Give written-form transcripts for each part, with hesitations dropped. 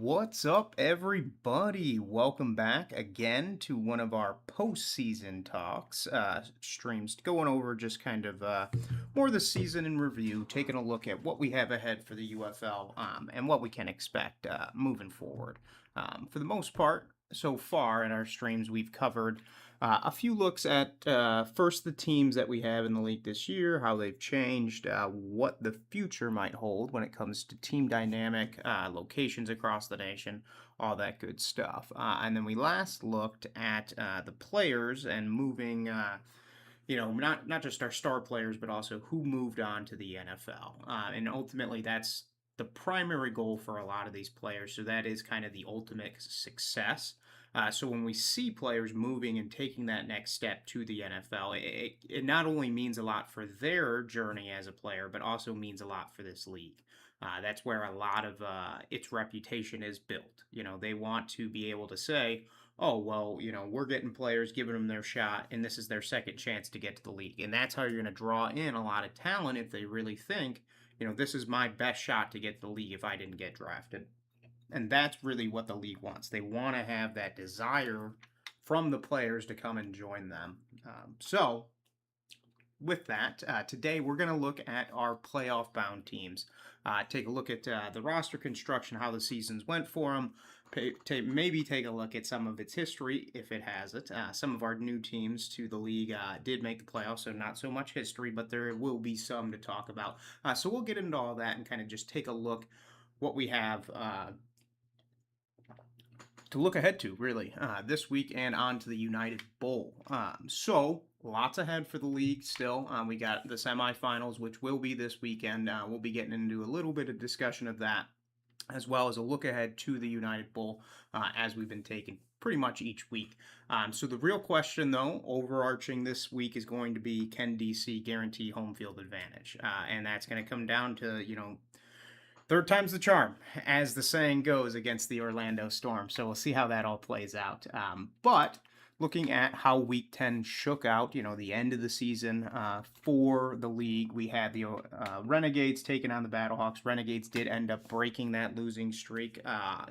What's up, everybody? Welcome back again to one of our postseason talks, streams, going over just kind of more the season in review, taking a look at what we have ahead for the UFL and what we can expect moving forward. For the most part, so far in our streams, we've covered a few looks at first the teams that we have in the league this year, how they've changed, what the future might hold when it comes to team dynamic, locations across the nation, all that good stuff. And then we last looked at the players and moving. Not just our star players, but also who moved on to the NFL. And ultimately, that's the primary goal for a lot of these players. So that is kind of the ultimate success. So when we see players moving and taking that next step to the NFL, it not only means a lot for their journey as a player, but also means a lot for this league. That's where a lot of its reputation is built. They want to be able to say, oh, well, we're getting players, giving them their shot, and this is their second chance to get to the league. And that's how you're going to draw in a lot of talent if they really think, this is my best shot to get to the league if I didn't get drafted. And that's really what the league wants. They want to have that desire from the players to come and join them. So, with that, today we're going to look at our playoff bound teams. Take a look at the roster construction, how the seasons went for them. Maybe take a look at some of its history, if it has it. Some of our new teams to the league did make the playoffs, so not so much history, but there will be some to talk about. So we'll get into all that and kind of just take a look what we have to look ahead to, really, this week and on to the United Bowl. So, lots ahead for the league still. We got the semifinals, which will be this weekend. We'll be getting into a little bit of discussion of that, as well as a look ahead to the United Bowl, as we've been taking pretty much each week. So the real question, though, overarching this week is going to be, can DC guarantee home field advantage? And that's going to come down to, third time's the charm, as the saying goes, against the Orlando Storm. So we'll see how that all plays out. But looking at how Week 10 shook out, the end of the season for the league, we had the Renegades taking on the Battlehawks. Renegades did end up breaking that losing streak,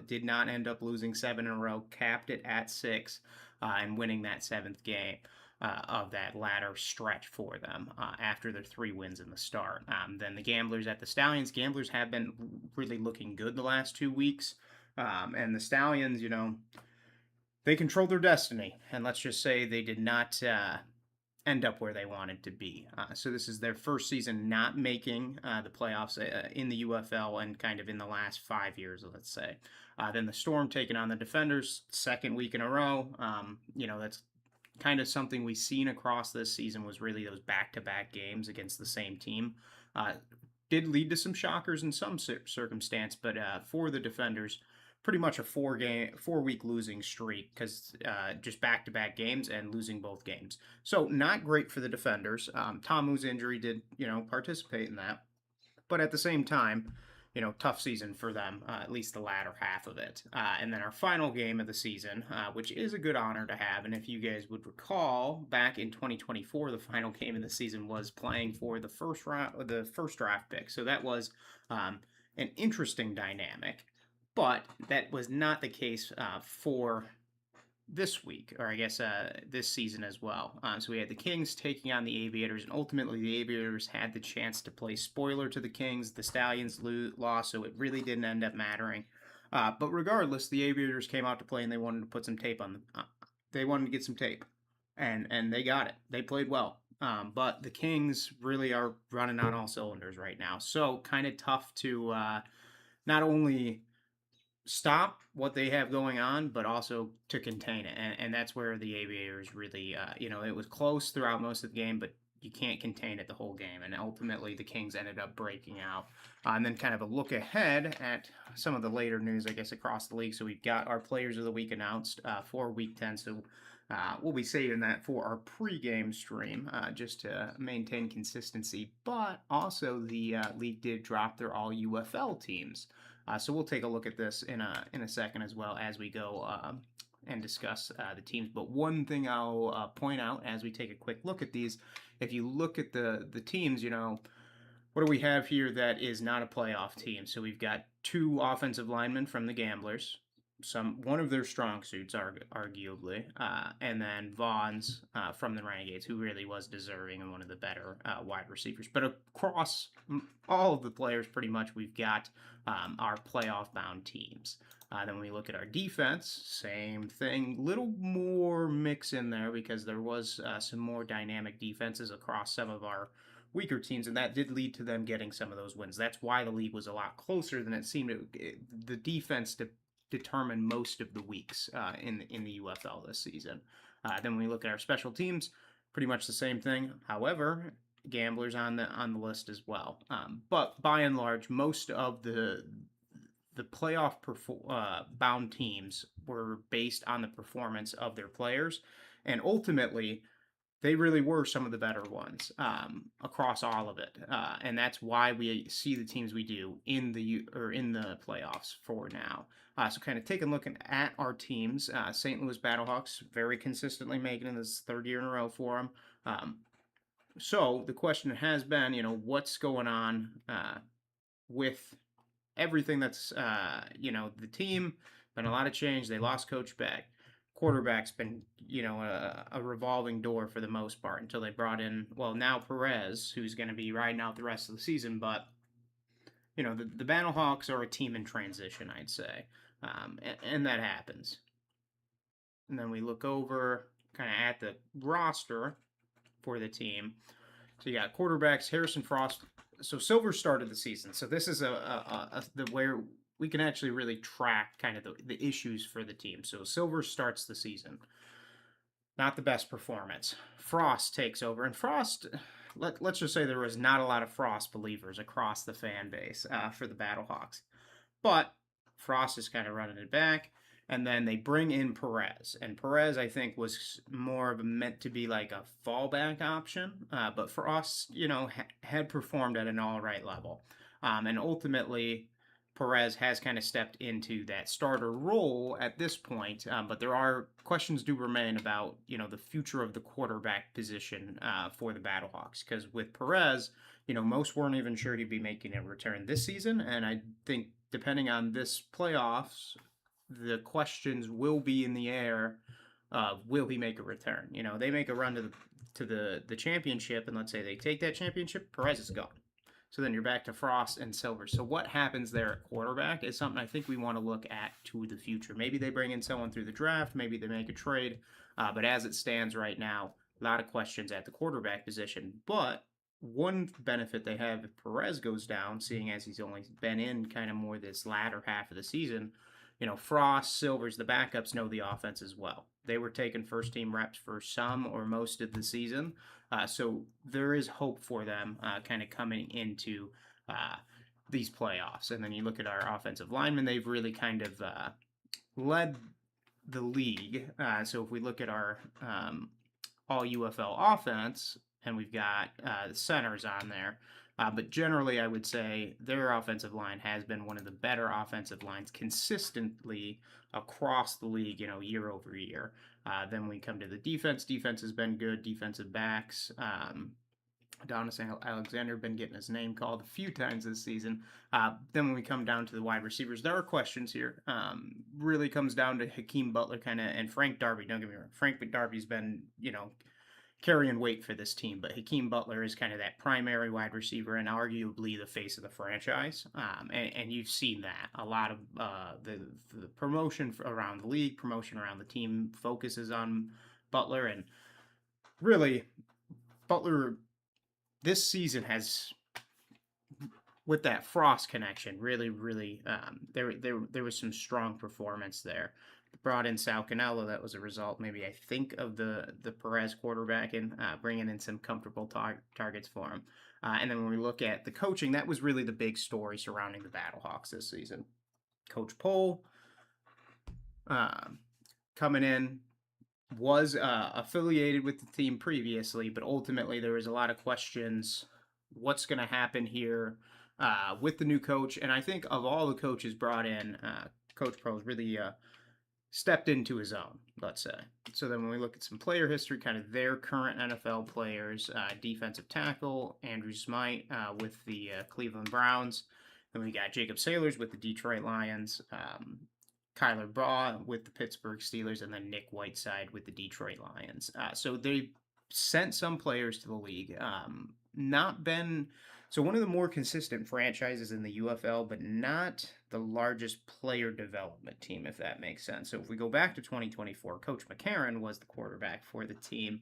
did not end up losing 7 in a row, capped it at 6, and winning that 7th game. Of that latter stretch for them after their 3 wins in the start. Then the Gamblers at the Stallions. Gamblers have been really looking good the last 2 weeks. And the Stallions, they controlled their destiny. And let's just say they did not end up where they wanted to be. So this is their first season not making the playoffs in the UFL and kind of in the last 5 years, let's say. Then the Storm taking on the Defenders, second week in a row. That's kind of something we've seen across this season was really those back-to-back games against the same team. Did lead to some shockers in some circumstance, but for the Defenders, pretty much a 4-week losing streak because just back-to-back games and losing both games. So not great for the Defenders. Tamu's injury did, participate in that. But at the same time, tough season for them, at least the latter half of it. And then our final game of the season, which is a good honor to have. And if you guys would recall, back in 2024, the final game of the season was playing for the first draft pick. So that was an interesting dynamic. But that was not the case for this week, or I guess this season as well. So we had the Kings taking on the Aviators, and ultimately the Aviators had the chance to play spoiler to the Kings. The Stallions lost, so it really didn't end up mattering. But regardless, the Aviators came out to play, and they wanted to put some tape on them. They wanted to get some tape, and they got it. They played well. But the Kings really are running on all cylinders right now. So kind of tough to not only stop what they have going on, but also to contain it. And that's where the Aviators really, it was close throughout most of the game, but you can't contain it the whole game. And ultimately, the Kings ended up breaking out. And then kind of a look ahead at some of the later news, I guess, across the league. So we've got our Players of the Week announced for Week 10. So we'll be saving that for our pregame stream just to maintain consistency. But also, the league did drop their all UFL teams. So we'll take a look at this in a second as well as we go and discuss the teams. But one thing I'll point out as we take a quick look at these, if you look at the teams, what do we have here that is not a playoff team? So we've got two offensive linemen from the Gamblers, one of their strong suits, arguably, and then Vaughn's from the Renegades, who really was deserving and one of the better wide receivers. But across all of the players, pretty much, we've got our playoff-bound teams. Then we look at our defense, same thing, little more mix in there because there was some more dynamic defenses across some of our weaker teams, and that did lead to them getting some of those wins. That's why the league was a lot closer than it seemed. The defense determined most of the weeks in the UFL this season. Then when we look at our special teams, pretty much the same thing. However, Gamblers on the list as well. But by and large, most of the playoff bound teams were based on the performance of their players, and ultimately they really were some of the better ones across all of it, and that's why we see the teams we do in the playoffs for now. So kind of taking a look at our teams, St. Louis Battlehawks very consistently making it this third year in a row for them. So the question has been, what's going on with everything that's, the team. Been a lot of change. They lost Coach Beck. Quarterback's been, a revolving door for the most part until they brought in, now Perez, who's going to be riding out the rest of the season. But, the Battlehawks are a team in transition, I'd say. And that happens. And then we look over kind of at the roster for the team. So you got quarterbacks, Harrison Frost. So Silver started the season. So this is where we can actually really track kind of the issues for the team. So Silver starts the season. Not the best performance. Frost takes over. And Frost, let's just say there was not a lot of Frost believers across the fan base for the Battlehawks. But Frost is kind of running it back. And then they bring in Perez. And Perez, I think, was more of meant to be like a fallback option. But Frost, had performed at an all right level. And ultimately, Perez has kind of stepped into that starter role at this point. But there are questions do remain about, the future of the quarterback position for the Battlehawks. Because with Perez, most weren't even sure he'd be making a return this season. And I think depending on this playoffs, the questions will be in the air. Will he make a return? They make a run to the championship, and let's say they take that championship, Perez is gone. So then you're back to Frost and Silver. So what happens there at quarterback is something I think we want to look at to the future. Maybe they bring in someone through the draft. Maybe they make a trade. But as it stands right now, a lot of questions at the quarterback position. But one benefit they have if Perez goes down, seeing as he's only been in kind of more this latter half of the season, Frost, Silvers, the backups know the offense as well. They were taking first-team reps for some or most of the season. So there is hope for them kind of coming into these playoffs. And then you look at our offensive linemen, they've really kind of led the league. So if we look at our all UFL offense, and we've got the centers on there, but generally, I would say their offensive line has been one of the better offensive lines consistently across the league, year over year. Then we come to the defense. Defense has been good. Defensive backs. Adonis Alexander been getting his name called a few times this season. Then when we come down to the wide receivers, there are questions here. Really comes down to Hakeem Butler and Frank Darby. Don't get me wrong. Frank Darby's been, carrying weight for this team, but Hakeem Butler is kind of that primary wide receiver and arguably the face of the franchise. And you've seen that. A lot of the promotion around the league, promotion around the team focuses on Butler. And really, Butler this season has, with that Frost connection, really, there was some strong performance there. Brought in Sal Canelo. That was a result, maybe I think, of the Perez quarterback and bringing in some comfortable targets for him. And then when we look at the coaching, that was really the big story surrounding the Battlehawks this season. Coach Pohl coming in was affiliated with the team previously, but ultimately there was a lot of questions. What's going to happen here with the new coach? And I think of all the coaches brought in, Coach Pohl really stepped into his own, let's say. So then when we look at some player history, kind of their current NFL players, defensive tackle, Andrew Smite with the Cleveland Browns. Then we got Jacob Sailors with the Detroit Lions, Kyler Baugh with the Pittsburgh Steelers, and then Nick Whiteside with the Detroit Lions. So they sent some players to the league. Not been so one of the more consistent franchises in the UFL, but not the largest player development team, if that makes sense. So if we go back to 2024, Coach McCarron was the quarterback for the team.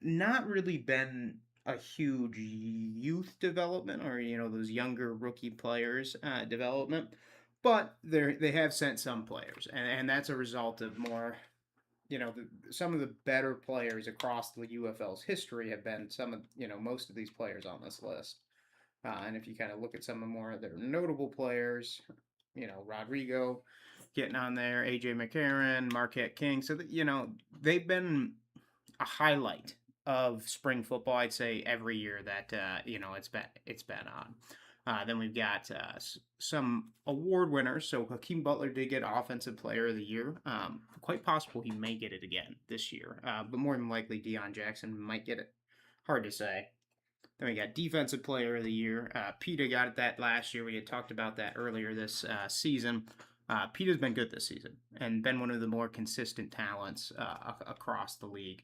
Not really been a huge youth development or those younger rookie players development, but they have sent some players, and that's a result of more. Some of the better players across the UFL's history have been some of most of these players on this list. And if you kind of look at some of more of their notable players, Rodrigo getting on there, AJ McCarron, Marquette King, so that they've been a highlight of spring football. I'd say every year that it's been on. Then we've got some award winners. So Hakeem Butler did get Offensive Player of the Year. Quite possible he may get it again this year, but more than likely Deion Jackson might get it. Hard to say. Then we got Defensive Player of the Year. Peta got that last year. We had talked about that earlier this season. Peta's been good this season and been one of the more consistent talents across the league.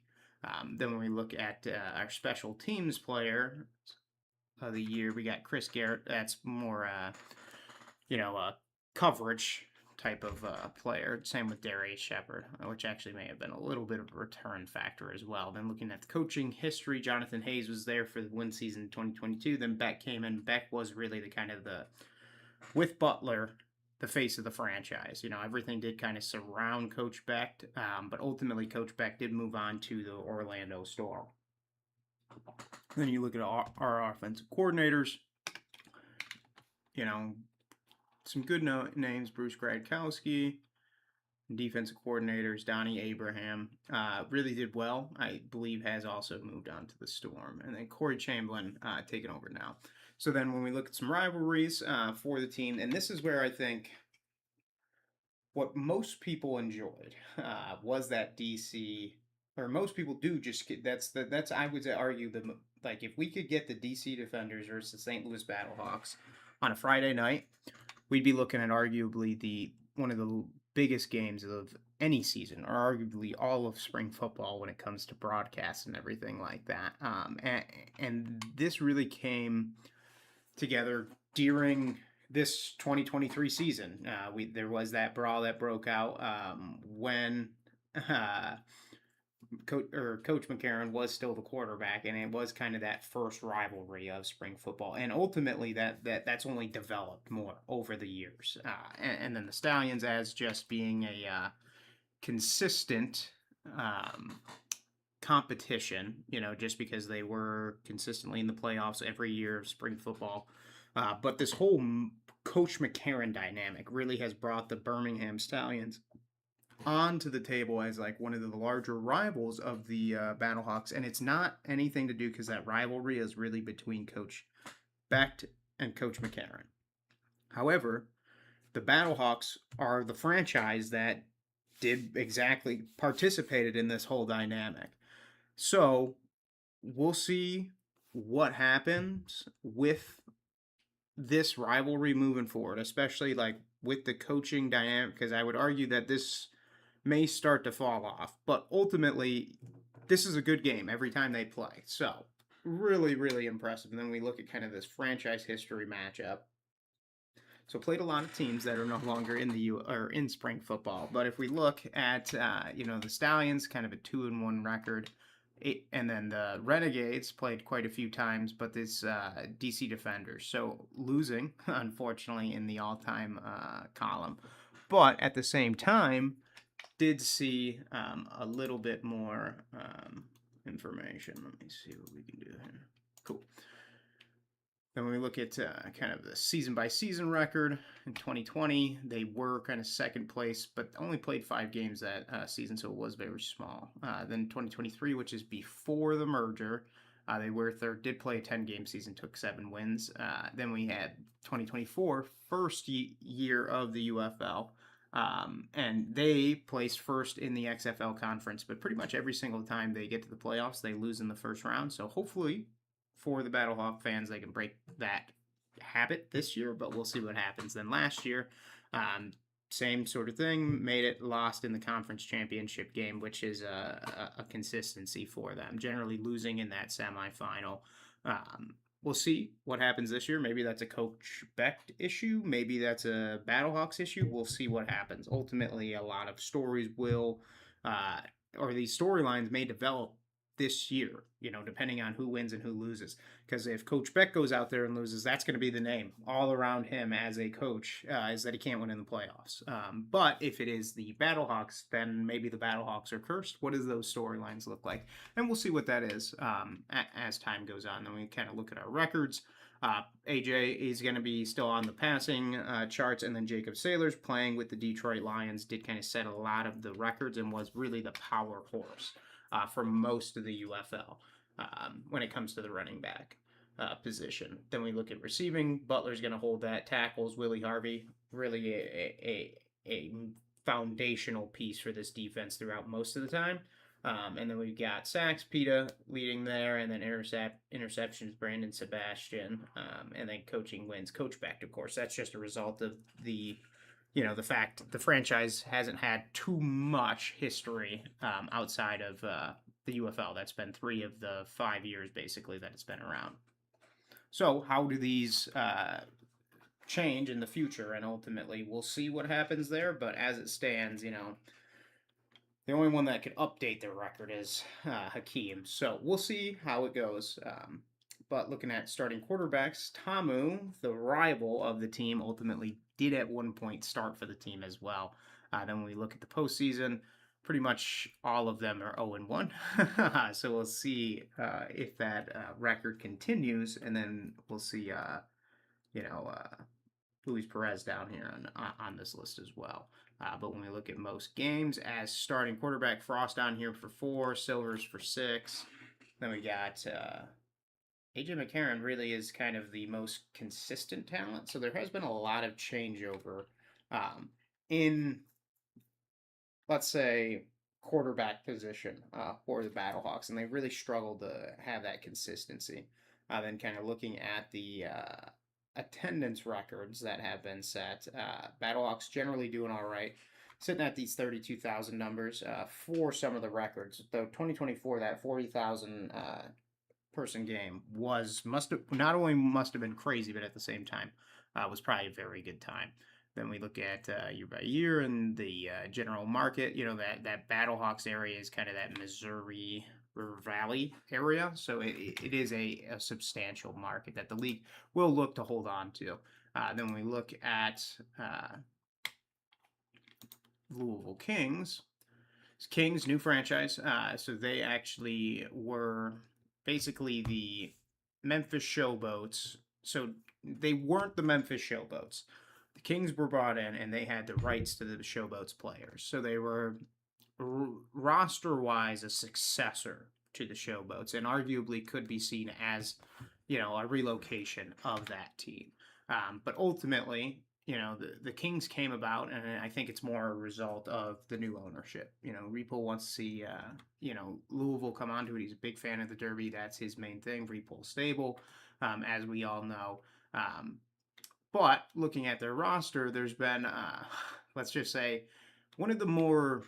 Then when we look at our Special Teams Player of the Year, we got Chris Garrett. That's more, coverage type of player. Same with Darius Shepard, which actually may have been a little bit of a return factor as well. Then looking at the coaching history, Jonathan Hayes was there for the win season in 2022. Then Beck came in. Beck was really with Butler, the face of the franchise. Everything did kind of surround Coach Beck, but ultimately Coach Beck did move on to the Orlando Storm. Then you look at our offensive coordinators, some good names, Bruce Gradkowski. Defensive coordinators, Donnie Abraham, really did well. I believe has also moved on to the Storm. And then Corey Chamberlain taking over now. So then when we look at some rivalries for the team, and this is where I think what most people enjoyed was that DC, or most people do just get, that's I would argue if we could get the DC Defenders versus the St. Louis Battlehawks on a Friday night, we'd be looking at arguably one of the biggest games of any season, or arguably all of spring football when it comes to broadcasts and everything like that. And this really came together during this 2023 season. There was that brawl that broke out when Coach McCarron was still the quarterback, and it was kind of that first rivalry of spring football. And ultimately, that's only developed more over the years. And then the Stallions as just being a consistent competition, just because they were consistently in the playoffs every year of spring football. But this whole Coach McCarron dynamic really has brought the Birmingham Stallions onto the table as one of the larger rivals of the Battlehawks, and it's not anything to do because that rivalry is really between Coach Beck and Coach McCarron. However, the Battlehawks are the franchise that participated in this whole dynamic. So we'll see what happens with this rivalry moving forward, especially with the coaching dynamic, because I would argue that this may start to fall off, but ultimately this is a good game every time they play. So really, really impressive. And then we look at kind of this franchise history matchup. So played a lot of teams that are no longer in spring football. But if we look at the Stallions, kind of a 2-1 record, and then the Renegades played quite a few times, but this DC Defenders, so losing unfortunately in the all-time column. But at the same time, did see a little bit more information. Let me see what we can do here. Cool. Then when we look at kind of the season-by-season record, in 2020, they were kind of second place, but only played 5 games that season, so it was very small. Then 2023, which is before the merger, they were third, did play a 10-game season, took 7 wins. Then we had 2024, first year of the UFL, and they placed first in the XFL conference, but pretty much every single time they get to the playoffs, they lose in the first round. So hopefully for the Battlehawk fans, they can break that habit this year, but we'll see what happens. Then last year, um, same sort of thing, made it, lost in the conference championship game, which is a consistency for them, generally losing in that semifinal. We'll see what happens this year. Maybe that's a Coach Beck issue. Maybe that's a Battlehawks issue. We'll see what happens. Ultimately, a lot of stories will, uh, or these storylines may develop this year, depending on who wins and who loses. Because if Coach Beck goes out there and loses, that's going to be the name all around him as a coach, is that he can't win in the playoffs. But if it is the Battlehawks, then maybe the Battlehawks are cursed. What does those storylines look like? And we'll see what that is as time goes on. Then we kind of look at our records. AJ is going to be still on the passing charts, and then Jacob Sailors playing with the Detroit Lions did kind of set a lot of the records and was really the power horse for most of the UFL when it comes to the running back position. Then we look at receiving. Butler's going to hold that. Tackles, Willie Harvey, really a foundational piece for this defense throughout most of the time. And then we've got sacks, Peta leading there, and then interceptions, Brandon Sebastian, and then coaching wins, Coach Beck, of course. That's just a result of the fact the franchise hasn't had too much history outside of the UFL. That's been 3 of the 5 years, basically, that it's been around. So how do these change in the future? And ultimately, we'll see what happens there. But as it stands, the only one that could update their record is Hakeem. So we'll see how it goes. But looking at starting quarterbacks, Tamu, the rival of the team, ultimately did at one point start for the team as well. Then when we look at the postseason, pretty much all of them are 0-1. So we'll see if that record continues, and then we'll see, Luis Perez down here on this list as well. But when we look at most games, as starting quarterback, Frost down here for 4, Silvers for 6. Then we got AJ McCarron really is kind of the most consistent talent. So there has been a lot of changeover in, let's say, quarterback position for the Battlehawks, and they really struggled to have that consistency. Then kind of looking at the attendance records that have been set, Battlehawks generally doing all right, sitting at these 32,000 numbers for some of the records. Though 2024, that 40,000 person game must have been crazy, but at the same time was probably a very good time. Then we look at year by year and the general market. That Battlehawks area is kind of that Missouri River Valley area, so it is a substantial market that the league will look to hold on to. Then we look at Louisville Kings. Kings, new franchise. So they actually were basically the Memphis Showboats. So they weren't the Memphis Showboats. The Kings were brought in, and they had the rights to the Showboats players. So they were roster-wise a successor to the Showboats, and arguably could be seen as, a relocation of that team. But ultimately, the Kings came about, and I think it's more a result of the new ownership. Repo wants to see, Louisville come onto it. He's a big fan of the Derby. That's his main thing. Repo stable, as we all know. But looking at their roster, there's been, let's just say, one of the more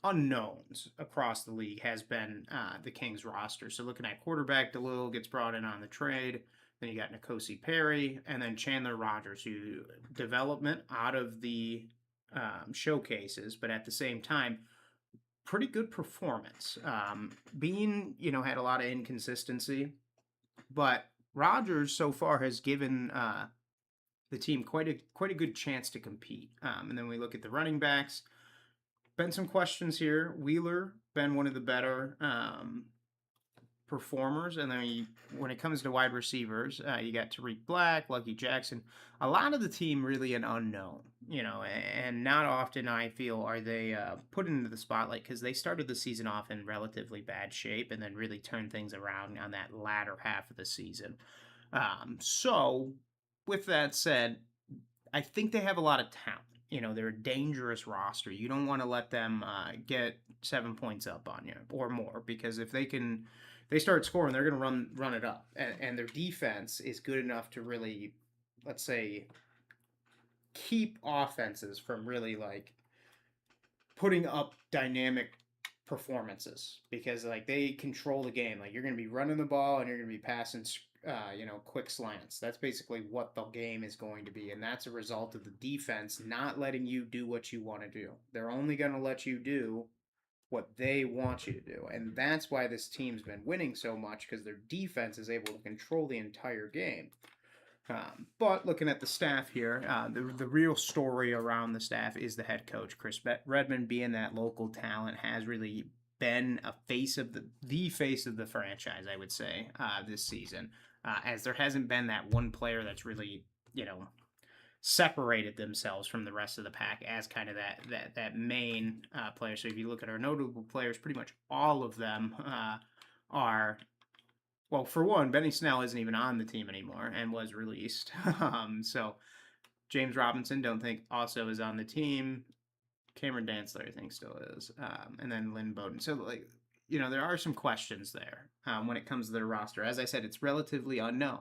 unknowns across the league has been the Kings roster. So looking at quarterback, DeLille gets brought in on the trade. Then you got N'Kosi Perry, and then Chandler Rogers, who development out of the showcases, but at the same time, pretty good performance. Bean, had a lot of inconsistency, but Rogers so far has given the team quite a good chance to compete. And then we look at the running backs. Been some questions here. Wheeler been one of the better performers, and then when it comes to wide receivers, you got Tariq Black, Lucky Jackson. A lot of the team really an unknown, and not often I feel are they put into the spotlight because they started the season off in relatively bad shape and then really turned things around on that latter half of the season. So with that said, I think they have a lot of talent. They're a dangerous roster. You don't want to let them get 7 points up on you or more, because if they start scoring, they're going to run it up. And their defense is good enough to really let's say, keep offenses from really like putting up dynamic performances because like they control the game. Like you're going to be running the ball and you're going to be passing, quick slants. That's basically what the game is going to be, and that's a result of the defense not letting you do what you want to do. They're only going to let you do what they want you to do, and that's why this team's been winning so much because their defense is able to control the entire game. But looking at the staff here, the real story around the staff is the head coach, Chris Redmond, being that local talent, has really been a face of the face of the franchise, I would say, this season, as there hasn't been that one player that's really, separated themselves from the rest of the pack as kind of that main player. So if you look at our notable players, pretty much all of them are, well, for one, Benny Snell isn't even on the team anymore and was released. So James Robinson, don't think also is on the team. Cameron Dantzler, I think, still is. And then Lynn Bowden. So, like, there are some questions there when it comes to their roster. As I said, it's relatively unknown.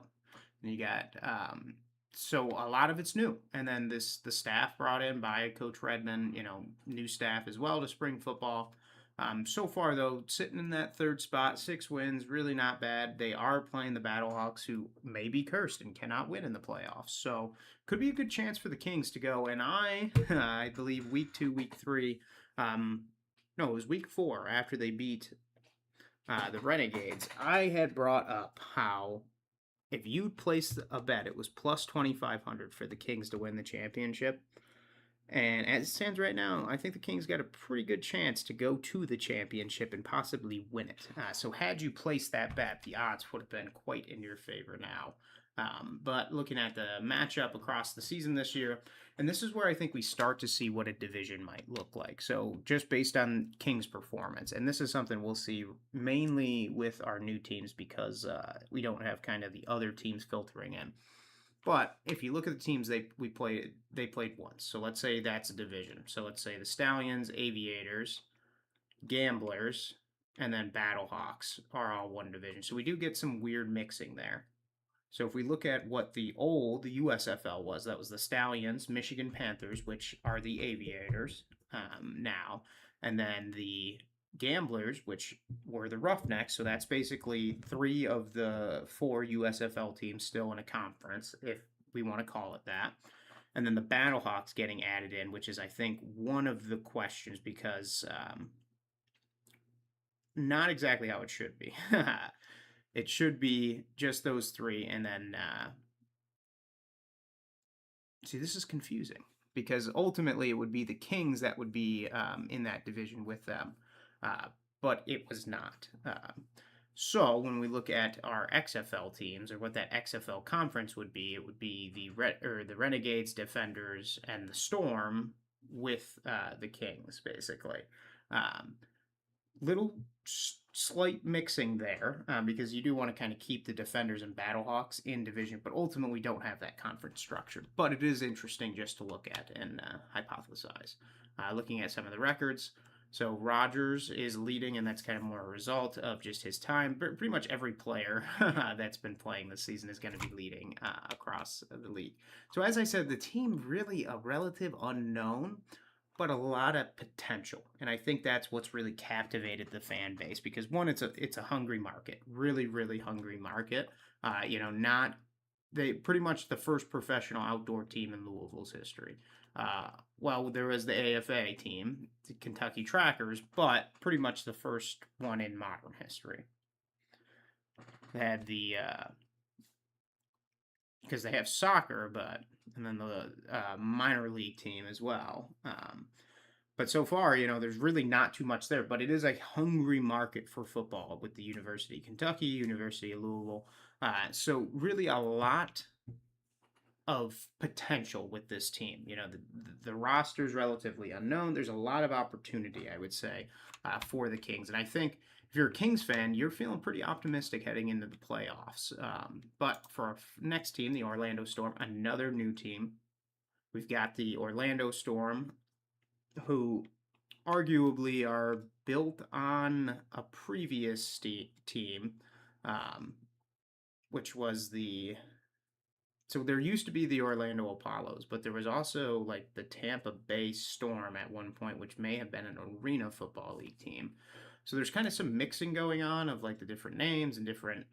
And you got, so a lot of it's new. And then the staff brought in by Coach Redmond, new staff as well to spring football. So far, though, sitting in that third spot, 6 wins, really not bad. They are playing the Battlehawks, who may be cursed and cannot win in the playoffs. So could be a good chance for the Kings to go. And I believe week 2, week 3, no, it was week 4 after they beat the Renegades. I had brought up how if you'd placed a bet, it was plus 2,500 for the Kings to win the championship. And as it stands right now, I think the Kings got a pretty good chance to go to the championship and possibly win it. So had you placed that bet, the odds would have been quite in your favor now. But looking at the matchup across the season this year, and this is where I think we start to see what a division might look like. So just based on Kings' performance, and this is something we'll see mainly with our new teams because we don't have kind of the other teams filtering in. But if you look at the teams they played once. So let's say that's a division. So let's say the Stallions, Aviators, Gamblers, and then Battlehawks are all one division. So we do get some weird mixing there. So if we look at what the USFL was, that was the Stallions, Michigan Panthers, which are the Aviators now, and then the Gamblers, which were the Roughnecks. So that's basically 3 of the 4 USFL teams still in a conference, if we want to call it that. And then the Battlehawks getting added in, which is, I think, one of the questions because not exactly how it should be. It should be just those 3, and then see, this is confusing because ultimately it would be the Kings that would be in that division with them, but it was not. So when we look at our XFL teams, or what that XFL conference would be, it would be the Renegades, Defenders, and the Storm with the Kings, basically. Little slight mixing there because you do want to kind of keep the Defenders and Battlehawks in division, but ultimately we don't have that conference structure. But it is interesting just to look at and hypothesize. Looking at some of the records, so Rogers is leading, and that's kind of more a result of just his time. But pretty much every player that's been playing this season is going to be leading across the league. So as I said, the team really a relative unknown, but a lot of potential. And I think that's what's really captivated the fan base because one, it's a hungry market, really, really hungry market. Not they pretty much the first professional outdoor team in Louisville's history. Well, there was the AFA team, the Kentucky Trackers, but pretty much the first one in modern history. They had because they have soccer, and then the minor league team as well. But so far, there's really not too much there. But it is a hungry market for football with the University of Kentucky, University of Louisville. So really a lot of potential with this team. The roster is relatively unknown. There's a lot of opportunity, I would say, for the Kings. And I think if you're a Kings fan, you're feeling pretty optimistic heading into the playoffs. But for our next team, the Orlando Storm, another new team, we've got the Orlando Storm, who arguably are built on a previous team, which was the So there used to be the Orlando Apollos, but there was also like the Tampa Bay Storm at one point, which may have been an Arena Football League team. So there's kind of some mixing going on of like the different names and different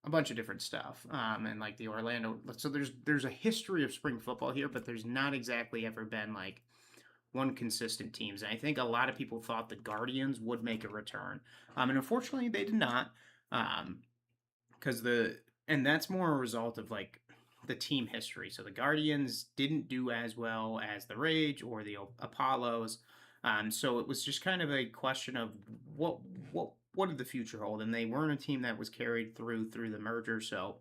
a bunch of different stuff. And like the Orlando, so there's a history of spring football here, but there's not exactly ever been like one consistent teams. And I think a lot of people thought the Guardians would make a return, and unfortunately they did not, because and that's more a result of like the team history. So the Guardians didn't do as well as the Rage or the Apollos. So it was just kind of a question of what what did the future hold, and they weren't a team that was carried through the merger. So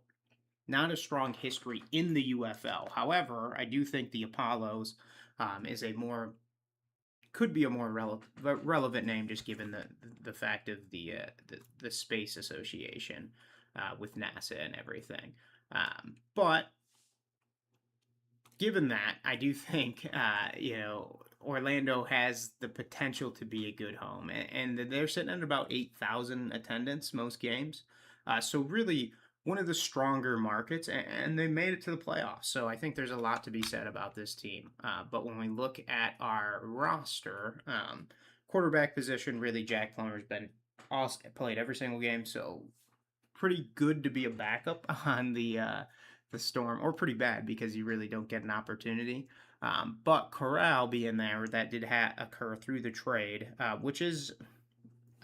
not a strong history in the UFL. However, I do think the Apollos is a more could be a more relevant name, just given the fact of the space association with NASA and everything. But given that, I do think Orlando has the potential to be a good home, and they're sitting at about 8,000 attendance most games. So really one of the stronger markets, and they made it to the playoffs. So I think there's a lot to be said about this team. But when we look at our roster, quarterback position, really Jack Plummer's been played every single game, so pretty good to be a backup on the Storm, or pretty bad because you really don't get an opportunity. But Corral being there, that did occur through the trade, which is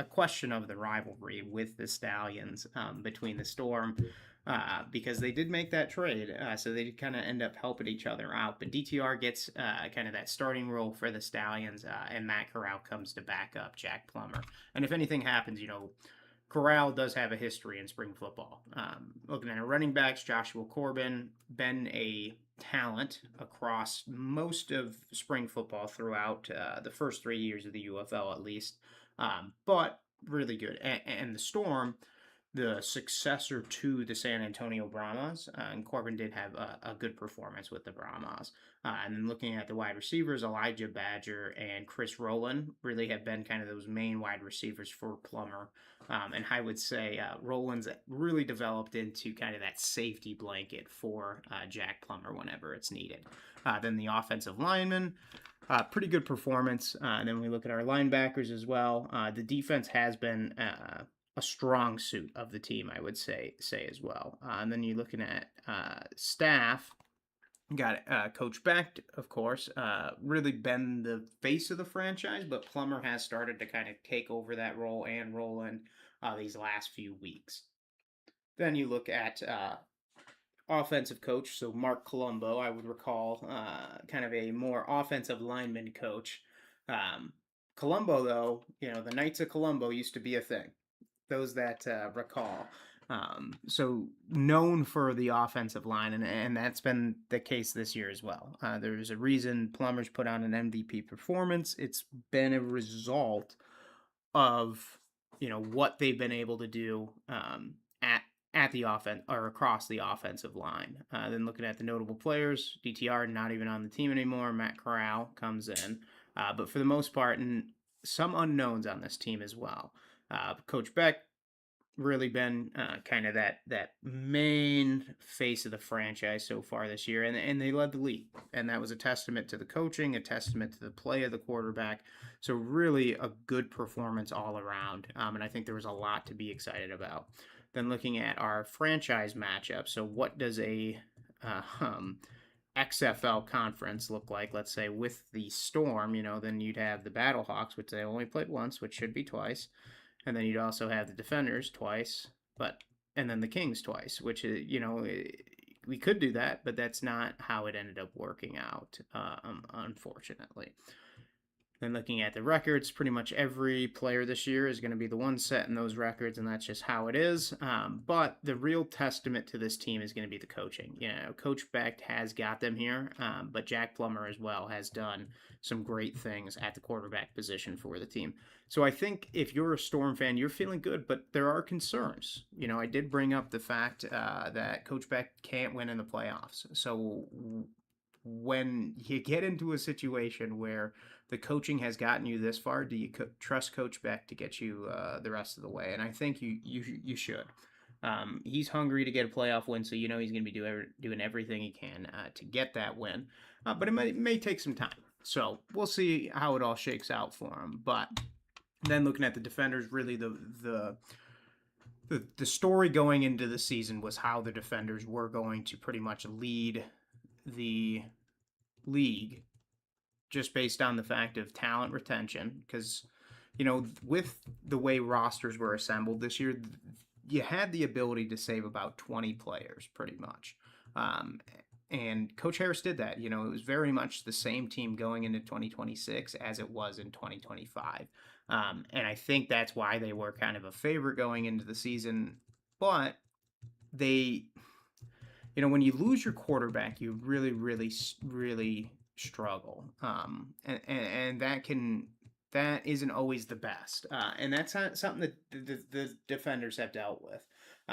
a question of the rivalry with the Stallions between the Storm, because they did make that trade, so they kind of end up helping each other out. But DTR gets kind of that starting role for the Stallions, and Matt Corral comes to back up Jack Plummer. And if anything happens, Corral does have a history in spring football. Looking at our running backs, Joshua Corbin, been a talent across most of spring football throughout the first 3 years of the UFL at least, but really good. And the Storm, the successor to the San Antonio Brahmas, and Corbin did have a good performance with the Brahmas. And then looking at the wide receivers, Elijah Badger and Chris Rowland really have been kind of those main wide receivers for Plummer. And I would say Rowland's really developed into kind of that safety blanket for Jack Plummer whenever it's needed. Then the offensive linemen, pretty good performance. And then we look at our linebackers as well. The defense has been a strong suit of the team, I would say as well. And then you're looking at staff. Got Coach Becht, of course, really been the face of the franchise, but Plummer has started to kind of take over that role and roll in these last few weeks. Then you look at offensive coach, so Mark Colombo, I would recall, kind of a more offensive lineman coach. Colombo, though, the Knights of Colombo used to be a thing. Those that recall. So known for the offensive line, and that's been the case this year as well. There's a reason Plummer's put on an MVP performance. It's been a result of what they've been able to do at the offense or across the offensive line. Then looking at the notable players, DTR not even on the team anymore. Matt Corral comes in, but for the most part, and some unknowns on this team as well. Coach Becht really been kind of that main face of the franchise so far this year, and they led the league, and that was a testament to the coaching, a testament to the play of the quarterback. So really a good performance all around, and I think there was a lot to be excited about. Then looking at our franchise matchup, so what does a XFL conference look like, let's say, with the Storm? Then you'd have the Battlehawks, which they only played once, which should be twice. And then you'd also have the Defenders twice, and then the Kings twice, which is, we could do that, but that's not how it ended up working out, unfortunately. Then looking at the records, pretty much every player this year is going to be the one setting those records, and that's just how it is. But the real testament to this team is going to be the coaching. Coach Becht has got them here, but Jack Plummer as well has done some great things at the quarterback position for the team. So I think if you're a Storm fan, you're feeling good, but there are concerns. I did bring up the fact that Coach Becht can't win in the playoffs. So when you get into a situation where the coaching has gotten you this far, do you trust Coach Becht to get you the rest of the way? And I think you should. He's hungry to get a playoff win, so you know he's going to be doing everything he can to get that win. But it may take some time. So we'll see how it all shakes out for him. But then looking at the defenders, really the story going into the season was how the defenders were going to pretty much lead the league just based on the fact of talent retention. Because, with the way rosters were assembled this year, you had the ability to save about 20 players pretty much. Um, and Coach Harris did that. It was very much the same team going into 2026 as it was in 2025. And I think that's why they were kind of a favorite going into the season. But they, when you lose your quarterback, you really, really, really struggle. And that isn't always the best. And that's not something that the defenders have dealt with.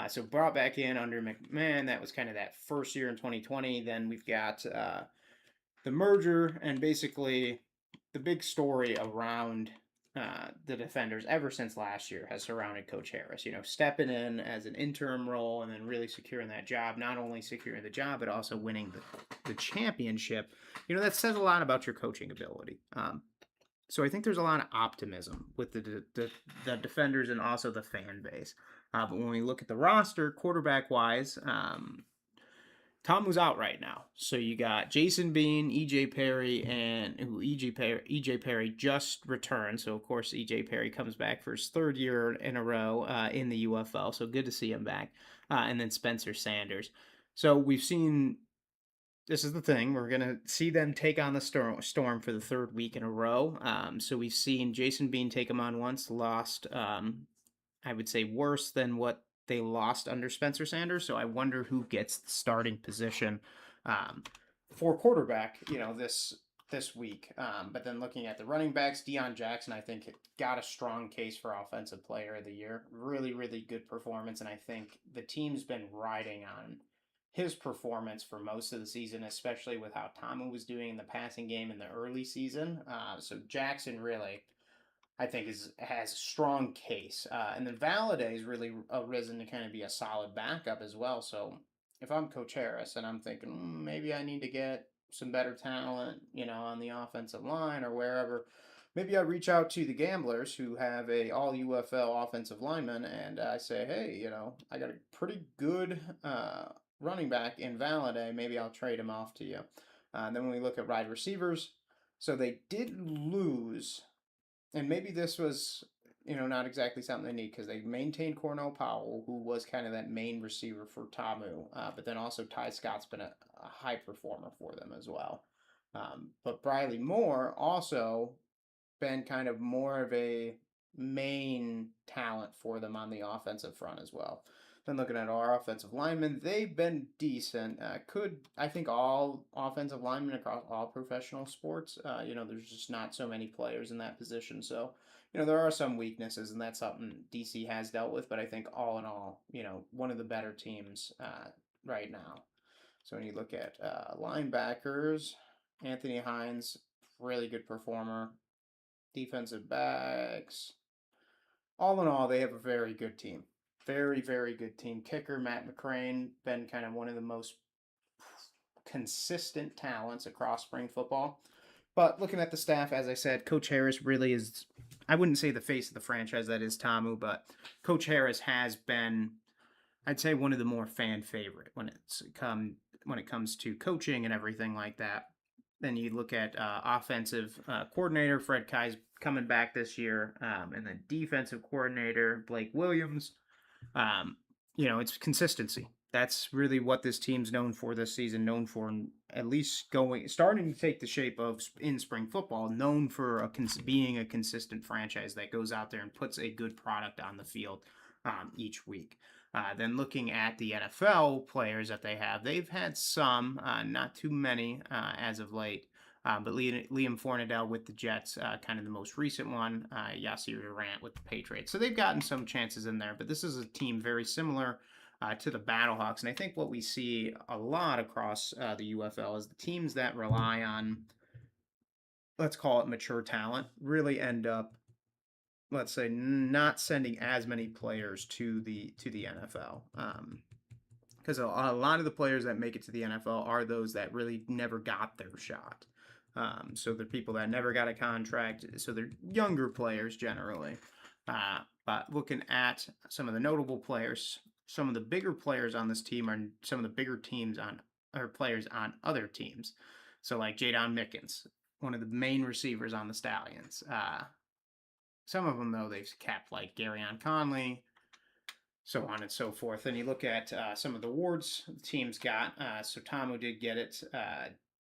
So brought back in under McMahon, that was kind of that first year in 2020. Then we've got the merger, and basically the big story around the defenders ever since last year has surrounded Coach Harris. Stepping in as an interim role and then really securing that job. Not only securing the job, but also winning the championship. That says a lot about your coaching ability. So I think there's a lot of optimism with the defenders and also the fan base. But when we look at the roster, quarterback wise, Tom was out right now. So you got Jason Bean, EJ Perry, and EJ Perry just returned. So of course EJ Perry comes back for his third year in a row in the UFL. So good to see him back. And then Spencer Sanders. So we've seen. This is the thing. We're going to see them take on the Storm for the third week in a row. So we've seen Jason Bean take them on once, lost, I would say, worse than what they lost under Spencer Sanders. So I wonder who gets the starting position for quarterback, this week. But then looking at the running backs, Deion Jackson, I think, got a strong case for Offensive Player of the Year. Really, really good performance. And I think the team's been riding on his performance for most of the season, especially with how Tomlin was doing in the passing game in the early season. So Jackson really, I think, has a strong case. And then Valladay's really risen to kind of be a solid backup as well. So if I'm Coach Harris and I'm thinking maybe I need to get some better talent, on the offensive line or wherever, maybe I reach out to the Gamblers who have a all UFL offensive lineman and I say, hey, I got a pretty good running back in Valaday. Maybe I'll trade him off to you. Then when we look at wide receivers, so they did lose, and maybe this was not exactly something they need because they maintained Cornell Powell, who was kind of that main receiver for Tamu, but then also Ty Scott's been a high performer for them as well. But Briley Moore also been kind of more of a main talent for them on the offensive front as well. Then looking at our offensive linemen, they've been decent. I think all offensive linemen across all professional sports, there's just not so many players in that position. So, there are some weaknesses, and that's something DC has dealt with. But I think all in all, one of the better teams right now. So when you look at linebackers, Anthony Hines, really good performer. Defensive backs, all in all, they have a very good team. Very, very good team. Kicker, Matt McCrane, been kind of one of the most consistent talents across spring football. But looking at the staff, as I said, Coach Harris really is, I wouldn't say the face of the franchise, that is Tamu, but Coach Harris has been, I'd say, one of the more fan favorite when it comes to coaching and everything like that. Then you look at offensive coordinator Fred Kai's coming back this year, and then defensive coordinator Blake Williams. It's consistency. That's really what this team's known for this season. Known for at least starting to take the shape of in spring football. Known for being a consistent franchise that goes out there and puts a good product on the field each week. Then looking at the NFL players that they have, they've had some, not too many as of late. But Liam Fornadell with the Jets, kind of the most recent one. Yasir Durant with the Patriots. So they've gotten some chances in there. But this is a team very similar to the Battlehawks. And I think what we see a lot across the UFL is the teams that rely on, let's call it mature talent, really end up let's say, not sending as many players to the NFL. Because a lot of the players that make it to the NFL are those that really never got their shot. So they're people that never got a contract. So they're younger players generally. But looking at some of the notable players, some of the bigger players on this team are some of the bigger teams on or players on other teams. So like Jadon Mickens, one of the main receivers on the Stallions. Some of them though they've kept like Garyon Conley, so on and so forth. And you look at some of the awards the teams got. So Tamu did get it.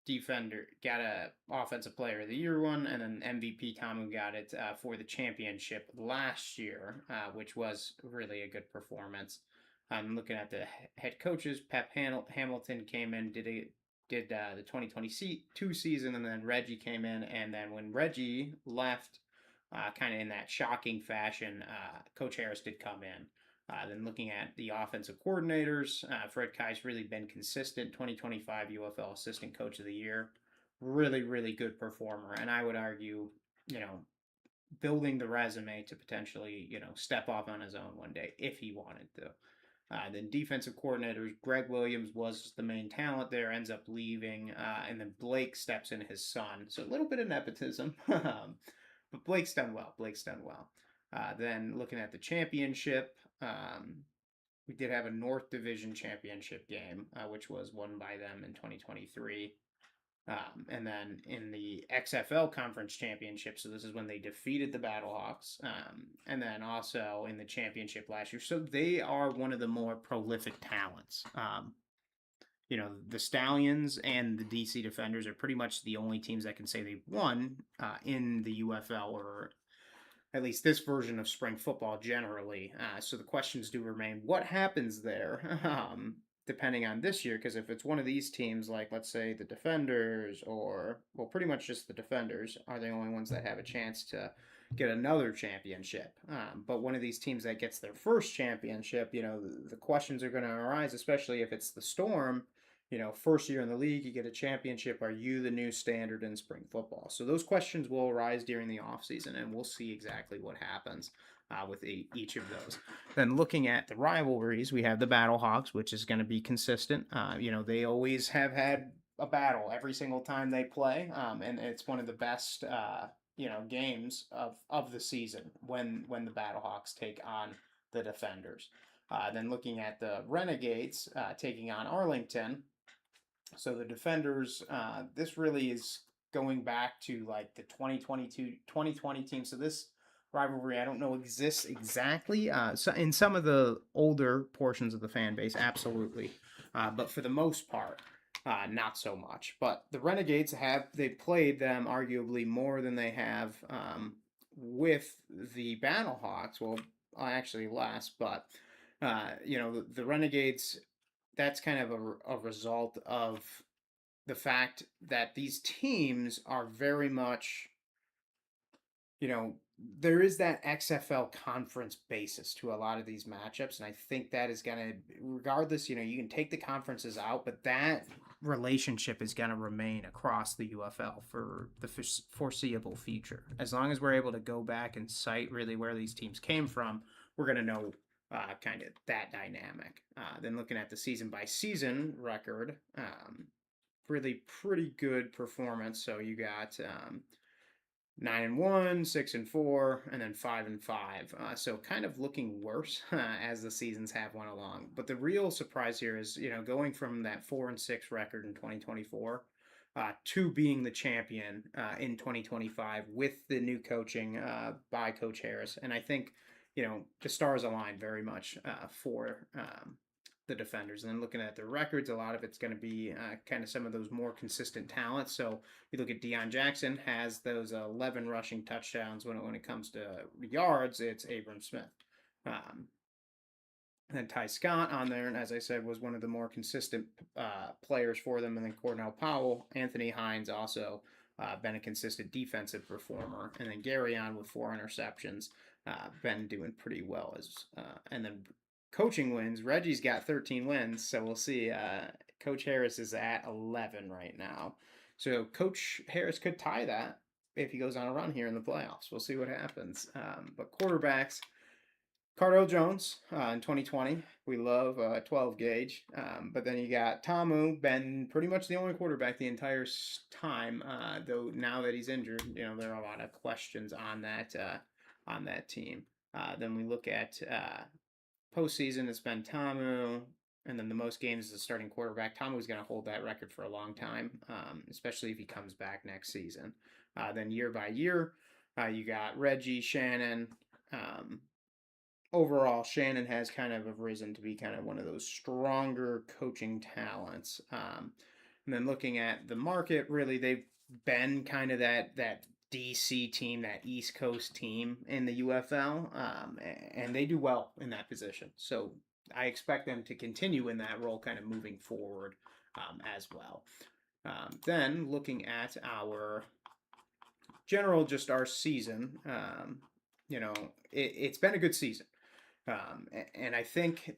Defender got a Offensive Player of the Year one, and then MVP Tamu got it for the championship last year, which was really a good performance. I'm looking at the head coaches. Pep Hamilton came in, did the 2022 season, and then Reggie came in, and then when Reggie left, kind of in that shocking fashion, Coach Harris did come in. Then looking at the offensive coordinators, Fred Kai's really been consistent. 2025 UFL Assistant Coach of the Year, really, really good performer, and I would argue, you know, building the resume to potentially, step off on his own one day if he wanted to. Then defensive coordinators, Greg Williams was the main talent there, ends up leaving, and then Blake steps in his son. So a little bit of nepotism, but Blake's done well. Blake's done well. Then looking at the championship, we did have a North Division championship game, which was won by them in 2023. And then in the XFL Conference Championship, so this is when they defeated the Battlehawks, and then also in the championship last year. So they are one of the more prolific talents. The Stallions and the DC Defenders are pretty much the only teams that can say they've won in the UFL, or at least this version of spring football generally. So the questions do remain: what happens there? Depending on this year, because if it's one of these teams, like let's say the Defenders, or well, pretty much just the Defenders are the only ones that have a chance to get another championship. But one of these teams that gets their first championship, the questions are going to arise, especially if it's the Storm. First year in the league, you get a championship. Are you the new standard in spring football? So those questions will arise during the offseason, and we'll see exactly what happens with each of those. Then looking at the rivalries, we have the Battlehawks, which is going to be consistent. They always have had a battle every single time they play, and it's one of the best, games of the season when the Battlehawks take on the Defenders. Then looking at the Renegades taking on Arlington. So the Defenders, this really is going back to like the 2020 team. So this rivalry, I don't know, exists exactly. So in some of the older portions of the fan base, absolutely. But for the most part, not so much. But the Renegades they played them arguably more than they have with the Battlehawks. Well, actually less, but the Renegades, that's kind of a result of the fact that these teams are very much, there is that XFL conference basis to a lot of these matchups. And I think that is going to, regardless, you can take the conferences out, but that relationship is going to remain across the UFL for the foreseeable future. As long as we're able to go back and cite really where these teams came from, we're going to know kind of that dynamic. Then looking at the season by season record, really pretty good performance. So you got 9-1, 6-4, and then 5-5. So kind of looking worse as the seasons have went along. But the real surprise here is, going from that 4-6 record in 2024 to being the champion in 2025 with the new coaching by Coach Harris. And I think, the stars align very much for the Defenders. And then looking at their records, a lot of it's going to be kind of some of those more consistent talents. So you look at Deion Jackson has those 11 rushing touchdowns. When it comes to yards, it's Abram Smith. And then Ty Scott on there, and as I said, was one of the more consistent players for them. And then Cornell Powell, Anthony Hines also been a consistent defensive performer. And then Gary on with 4 interceptions, been doing pretty well. And then coaching wins, Reggie's got 13 wins, so we'll see. Coach Harris is at 11 right now. So Coach Harris could tie that if he goes on a run here in the playoffs. We'll see what happens. But quarterbacks, Cardell Jones in 2020. We love 12 gauge. But then you got Tamu, been pretty much the only quarterback the entire time. Though now that he's injured, there are a lot of questions on that team. Then we look at postseason. It's been Tamu, and then the most games as a starting quarterback. Tamu's going to hold that record for a long time, especially if he comes back next season. Then year by year, you got Reggie, Shannon. Overall, Shannon has kind of risen to be kind of one of those stronger coaching talents. And then looking at the market, really, they've been kind of that DC team, that East Coast team in the UFL, and they do well in that position. So I expect them to continue in that role, kind of moving forward as well. Then looking at our general, just our season, it's been a good season. And I think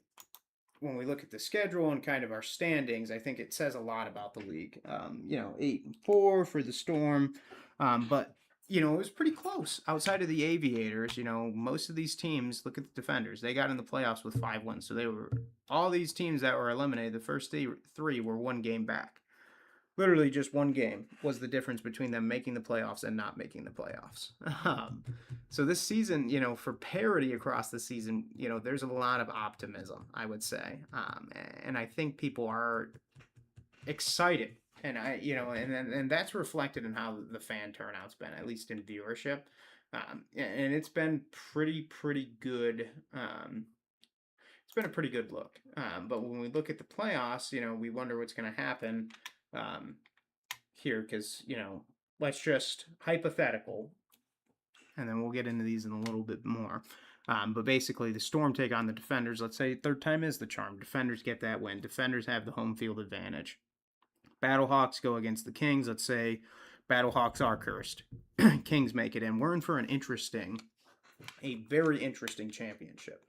when we look at the schedule and kind of our standings, I think it says a lot about the league. 8-4 for the Storm, but it was pretty close outside of the Aviators. Most of these teams, look at the Defenders, they got in the playoffs with 5 wins. So they were all these teams that were eliminated. The first three were 1 game back. Literally just 1 game was the difference between them making the playoffs and not making the playoffs. So this season, for parity across the season, there's a lot of optimism, I would say. And I think people are excited. And and that's reflected in how the fan turnout's been, at least in viewership. And it's been pretty good. It's been a pretty good look. But when we look at the playoffs, we wonder what's going to happen here, because let's just hypothetical, and then we'll get into these in a little bit more. But basically, the Storm take on the Defenders. Let's say third time is the charm. Defenders get that win. Defenders have the home field advantage. Battlehawks go against the Kings. Let's say Battlehawks are cursed. Kings make it in. We're in for a very interesting championship.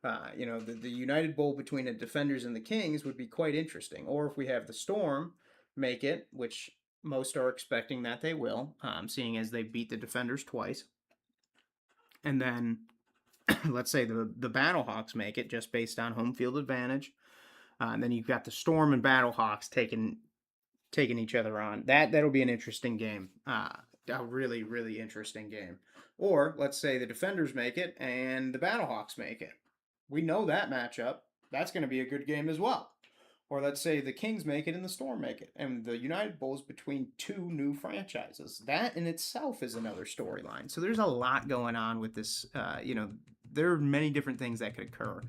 The United Bowl between the Defenders and the Kings would be quite interesting. Or if we have the Storm make it, which most are expecting that they will, seeing as they beat the Defenders twice. And then let's say the Battlehawks make it just based on home field advantage. And then you've got the Storm and Battlehawks taking each other on. That'll be an interesting game. A really, really interesting game. Or let's say the Defenders make it and the Battlehawks make it. We know that matchup. That's going to be a good game as well. Or let's say the Kings make it and the Storm make it. And the United Bowl is between 2 new franchises. That in itself is another storyline. So there's a lot going on with this. There are many different things that could occur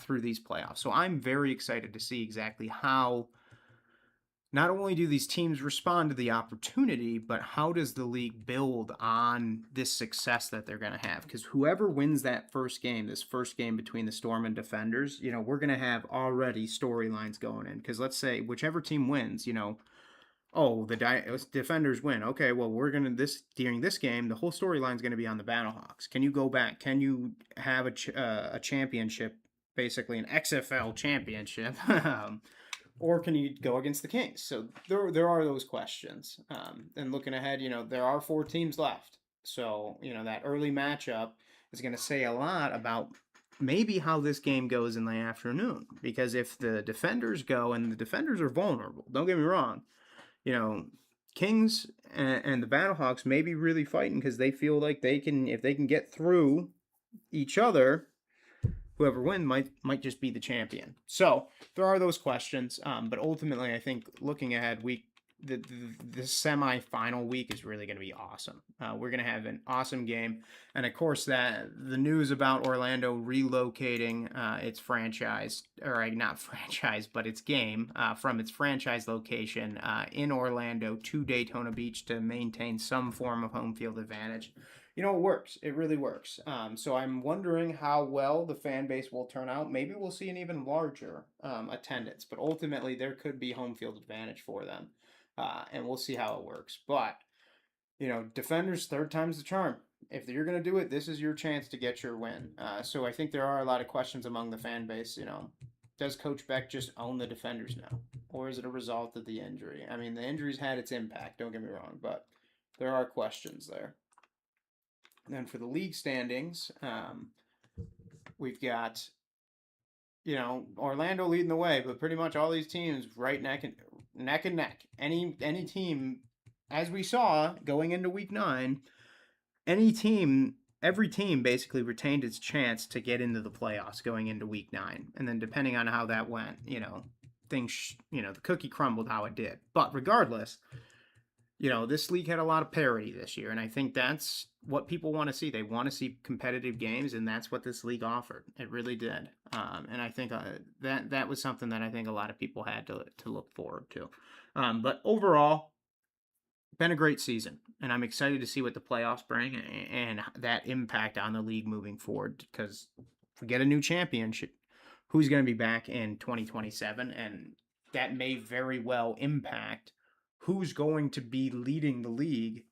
through these playoffs. So I'm very excited to see exactly how not only do these teams respond to the opportunity, but how does the league build on this success that they're going to have? Because whoever wins that this first game between the Storm and Defenders, we're going to have already storylines going in. Because let's say whichever team wins, the Defenders win. Okay, well, we're going to during this game, the whole storyline is going to be on the Battlehawks. Can you go back? Can you have a championship, basically an XFL championship? Or can you go against the Kings? So there are those questions. And looking ahead, there are 4 teams left. So, that early matchup is going to say a lot about maybe how this game goes in the afternoon. Because if the Defenders go, and the Defenders are vulnerable, don't get me wrong, Kings and the Battlehawks may be really fighting because they feel like if they can get through each other, whoever wins might just be the champion. So there are those questions, but ultimately, I think looking ahead, the semi-final week is really going to be awesome. We're going to have an awesome game, and of course, that the news about Orlando relocating its franchise, or not franchise, but its game from its franchise location in Orlando to Daytona Beach to maintain some form of home field advantage. It works. It really works. So I'm wondering how well the fan base will turn out. Maybe we'll see an even larger attendance, but ultimately there could be home field advantage for them, and we'll see how it works. But, Defenders, third time's the charm. If you're going to do it, this is your chance to get your win. So I think there are a lot of questions among the fan base. Does Coach Beck just own the Defenders now? Or is it a result of the injury? I mean, the injury's had its impact, don't get me wrong, but there are questions there. And then for the league standings, we've got, Orlando leading the way, but pretty much all these teams right neck and neck. Any team, as we saw going into week 9, every team basically retained its chance to get into the playoffs going into week 9. And then depending on how that went, things, the cookie crumbled how it did. But regardless, this league had a lot of parity this year, and I think that's what people want to see. They want to see competitive games, and that's what this league offered. It really did, and I think that was something that I think a lot of people had to look forward to. But overall, been a great season, and I'm excited to see what the playoffs bring and that impact on the league moving forward. Because if we get a new championship, who's going to be back in 2027, and that may very well impact who's going to be leading the league,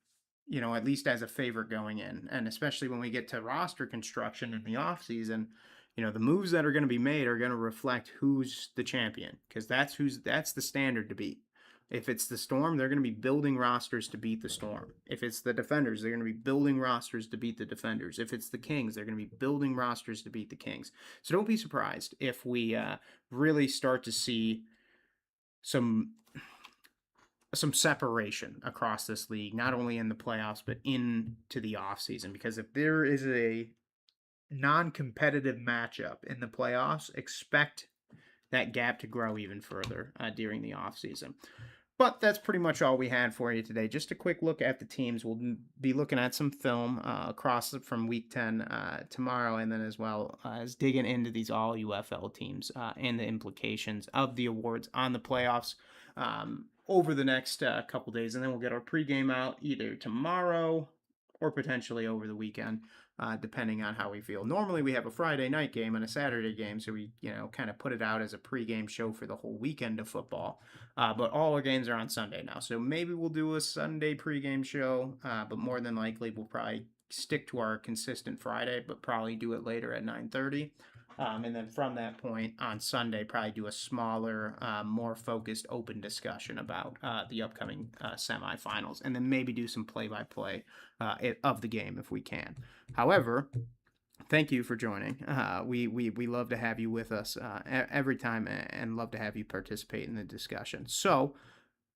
at least as a favorite going in. And especially when we get to roster construction in the offseason, the moves that are going to be made are going to reflect who's the champion, because that's the standard to beat. If it's the Storm, they're going to be building rosters to beat the Storm. If it's the Defenders, they're going to be building rosters to beat the Defenders. If it's the Kings, they're going to be building rosters to beat the Kings. So don't be surprised if we really start to see some separation across this league, not only in the playoffs, but into the offseason. Because if there is a non-competitive matchup in the playoffs, expect that gap to grow even further during the offseason. But that's pretty much all we had for you today. Just a quick look at the teams. We'll be looking at some film across from Week 10 tomorrow, and then as well as digging into these all UFL teams and the implications of the awards on the playoffs over the next couple days. And then we'll get our pregame out either tomorrow or potentially over the weekend, depending on how we feel. Normally we have a Friday night game and a Saturday game, so we kind of put it out as a pregame show for the whole weekend of football. But all our games are on Sunday now, so maybe we'll do a Sunday pregame show, but more than likely we'll probably stick to our consistent Friday, but probably do it later at 9:30. And then from that point on Sunday, probably do a smaller, more focused, open discussion about the upcoming semifinals, and then maybe do some play-by-play of the game if we can. However, thank you for joining. We love to have you with us every time, and love to have you participate in the discussion. So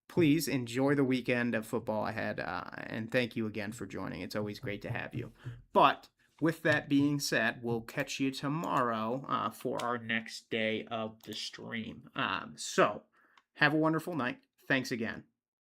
please enjoy the weekend of football ahead, and thank you again for joining. It's always great to have you. But with that being said, we'll catch you tomorrow for our next day of the stream. So have a wonderful night. Thanks again.